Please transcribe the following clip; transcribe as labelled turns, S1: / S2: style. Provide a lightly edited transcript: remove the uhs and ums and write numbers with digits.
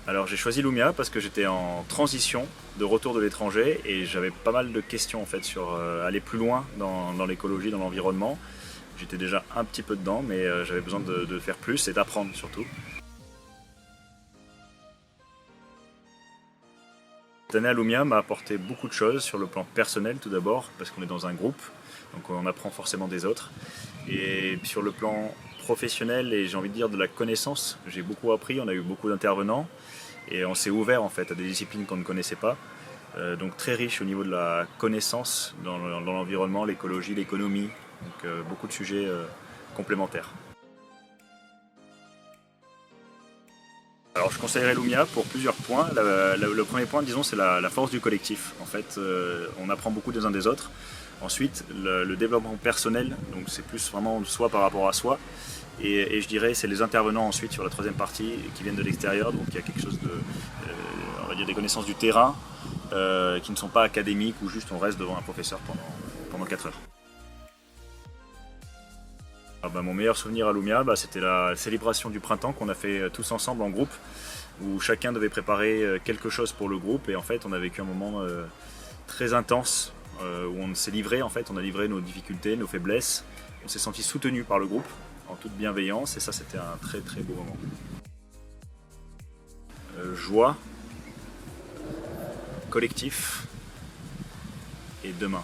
S1: Alors j'ai choisi Lumia parce que j'étais en transition de retour de l'étranger et j'avais pas mal de questions en fait sur aller plus loin dans l'écologie, dans l'environnement. J'étais déjà un petit peu dedans, mais j'avais besoin de faire plus et d'apprendre surtout. Cette année à Lumia m'a apporté beaucoup de choses sur le plan personnel tout d'abord, parce qu'on est dans un groupe, donc on apprend forcément des autres. Et sur le plan professionnel et j'ai envie de dire de la connaissance, j'ai beaucoup appris, on a eu beaucoup d'intervenants et on s'est ouvert en fait à des disciplines qu'on ne connaissait pas. Donc très riche au niveau de la connaissance dans l'environnement, l'écologie, l'économie, donc beaucoup de sujets complémentaires. Alors je conseillerais Lumia pour plusieurs points. Le premier point, disons, c'est la force du collectif. En fait, on apprend beaucoup des uns des autres. Ensuite, le développement personnel, donc c'est plus vraiment soi par rapport à soi. Et je dirais, c'est les intervenants ensuite sur la troisième partie qui viennent de l'extérieur. Donc il y a quelque chose de, on va dire des connaissances du terrain qui ne sont pas académiques ou juste on reste devant un professeur pendant 4 heures. Ah bah, mon meilleur souvenir à Lumia, bah, c'était la célébration du printemps qu'on a fait tous ensemble en groupe, où chacun devait préparer quelque chose pour le groupe. Et en fait, on a vécu un moment très intense où on s'est livré, en fait, on a livré nos difficultés, nos faiblesses. On s'est senti soutenu par le groupe en toute bienveillance et ça, c'était un très très beau moment. Joie, collectif et demain.